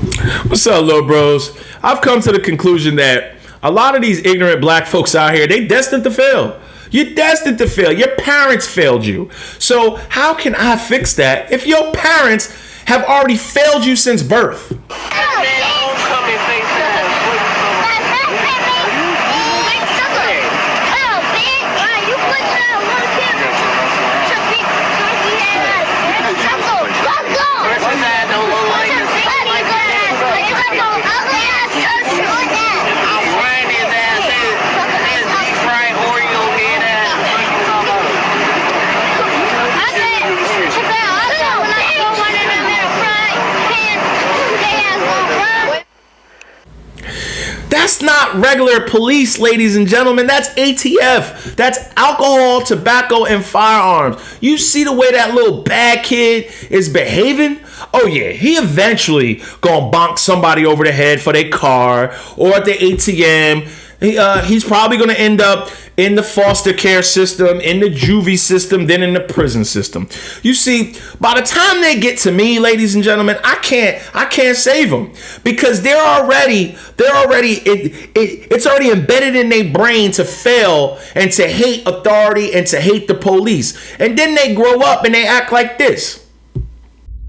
What's up, little bros? I've come to the conclusion that a lot of these ignorant black folks out here, they destined to fail. You're destined to fail. Your parents failed you. So how can I fix that if your parents have already failed you since birth? That's not regular police, ladies and gentlemen. That's ATF. That's alcohol, tobacco, and firearms. You see the way that little bad kid is behaving? Oh yeah, he eventually gonna bonk somebody over the head for their car or at the ATM. He's probably gonna end up in the foster care system, in the juvie system, then in the prison system. You see, by the time they get to me, ladies and gentlemen, I can't save them because it's already embedded in their brain to fail and to hate authority and to hate the police. And then they grow up and they act like this.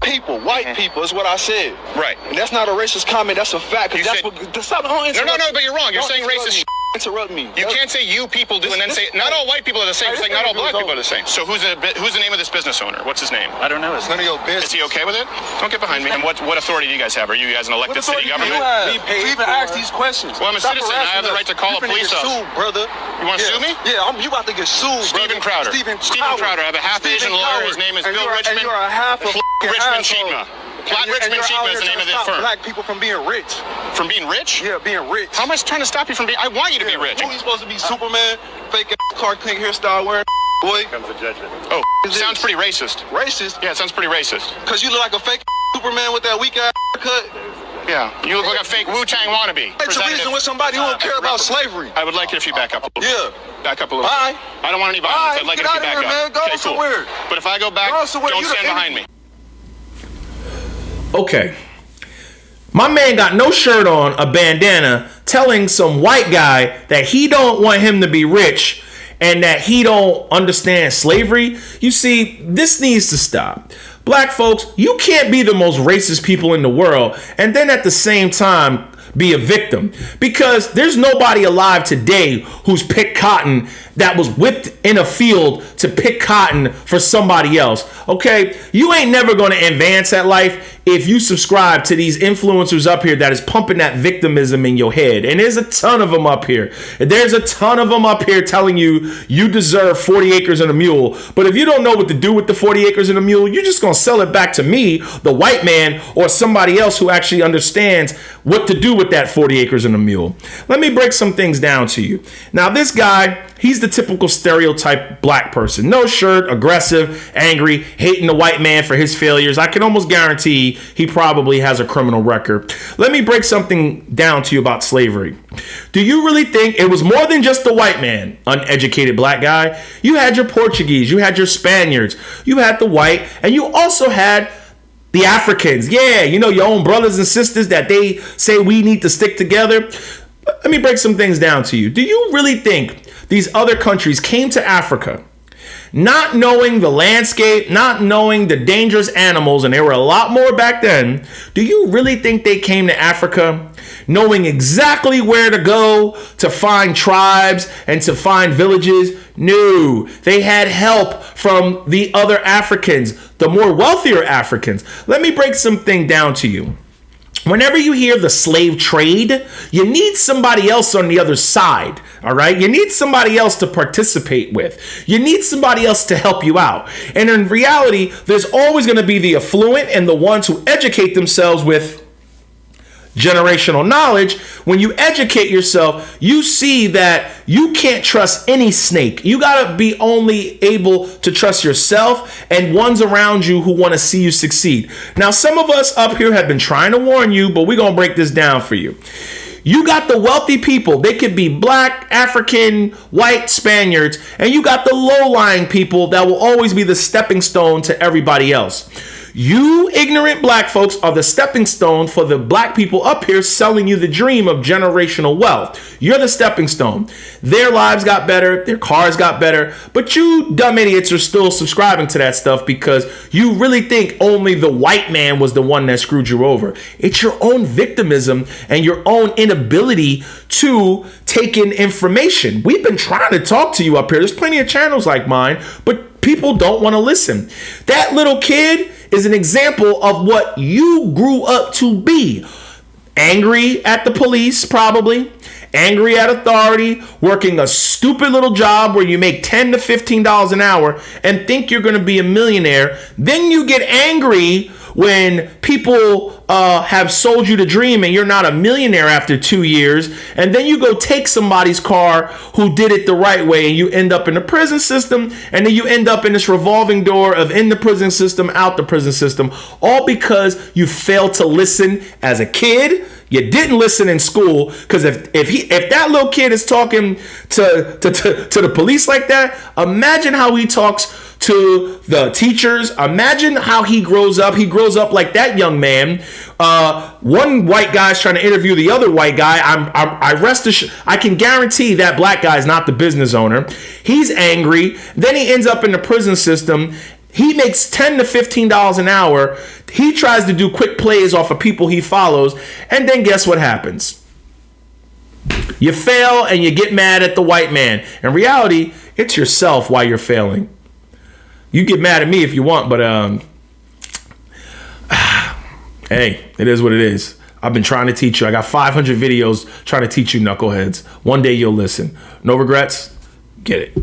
People, white people is what I said. Right. And that's not a racist comment. That's a fact. You that's said, what. No, but you're wrong. You're saying racist. Interrupt me. You can't say you people do and then say not all white people are the same. It's like not all black people are the same. So who's the name of this business owner? What's his name? I don't know. It's none of your business. Is he okay with it? Don't get behind me. And what authority do you guys have? Are you guys an elected city government? We even ask these questions. Well, I'm a citizen. I have the right to call a police officer. Brother. You want to sue me? Yeah, you about to get sued, Stephen Crowder. Stephen Crowder. I have a half Asian lawyer. His name is Bill Richmond. And you're a half of Richmond Chima. Richmond Chima is the name of the firm. Black people from being rich. From being rich? Yeah, being rich. How am I trying to stop you from being? I want you to be rich. Who are you supposed to be? Superman, fake ass Clark Kent hairstyle wearing. Boy, comes the judgment. Oh, sounds pretty racist. Racist? Yeah, it sounds pretty racist. Cause you look like a fake Superman with that weak ass haircut. Yeah, you look like a fake Wu-Tang wannabe. It's a reason with somebody who don't care about slavery. I would like it if you back up a little bit. Yeah. Back up a little bye. bit. I don't want any violence. I'd like it if you back up. Man. Go okay, somewhere. Cool. But if I go back, don't stand behind me. Okay. My man got no shirt on, a bandana, telling some white guy that he don't want him to be rich and that he don't understand slavery. You see, this needs to stop. Black folks, you can't be the most racist people in the world and then at the same time be a victim, because there's nobody alive today who's picked cotton that was whipped in a field to pick cotton for somebody else. Okay, you ain't never going to advance at life if you subscribe to these influencers up here that is pumping that victimism in your head. And there's a ton of them up here. There's a ton of them up here telling you you deserve 40 acres and a mule. But if you don't know what to do with the 40 acres and a mule, you're just going to sell it back to me, the white man, or somebody else who actually understands what to do with that 40 acres and a mule. Let me break some things down to you. Now, this guy, he's the typical stereotype black person. No shirt, aggressive, angry, hating the white man for his failures. I can almost guarantee he probably has a criminal record. Let me break something down to you about slavery. Do you really think it was more than just the white man, uneducated black guy? You had your Portuguese, you had your Spaniards, you had the white, and you also had the Africans. Yeah, you know, your own brothers and sisters that they say we need to stick together. Let me break some things down to you. Do you really think these other countries came to Africa not knowing the landscape, not knowing the dangerous animals, and there were a lot more back then? Do you really think they came to Africa knowing exactly where to go to find tribes and to find villages? No, they had help from the other Africans, the more wealthier Africans. Let me break something down to you. Whenever you hear the slave trade, you need somebody else on the other side, all right? You need somebody else to participate with. You need somebody else to help you out. And in reality, there's always going to be the affluent and the ones who educate themselves with generational knowledge. When you educate yourself, you see that you can't trust any snake. You got to be only able to trust yourself and ones around you who want to see you succeed. Now, some of us up here have been trying to warn you, but we're going to break this down for you. You got the wealthy people. They could be black, African, white, Spaniards, and you got the low-lying people that will always be the stepping stone to everybody else. You ignorant black folks are the stepping stone for the black people up here selling you the dream of generational wealth. You're the stepping stone. Their lives got better, their cars got better, but you dumb idiots are still subscribing to that stuff because you really think only the white man was the one that screwed you over. It's your own victimism and your own inability to take in information. We've been trying to talk to you up here. There's plenty of channels like mine, but people don't want to listen. That little kid is an example of what you grew up to be. Angry at the police, probably. Angry at authority, working a stupid little job where you make $10 to $15 an hour and think you're going to be a millionaire. Then you get angry when people have sold you the dream and you're not a millionaire after 2 years, and then you go take somebody's car who did it the right way and you end up in the prison system, and then you end up in this revolving door of in the prison system, out the prison system, all because you failed to listen as a kid. You didn't listen in school, because if that little kid is talking to the police like that, imagine how he talks to the teachers. Imagine how he grows up. He grows up like that young man. One white guy's trying to interview the other white guy. I can guarantee that black guy is not the business owner. He's angry. Then he ends up in the prison system. He makes $10 to $15 an hour. He tries to do quick plays off of people he follows. And then guess what happens? You fail and you get mad at the white man. In reality, it's yourself why you're failing. You get mad at me if you want, but hey, it is what it is. I've been trying to teach you. I got 500 videos trying to teach you knuckleheads. One day you'll listen. No regrets. Get it.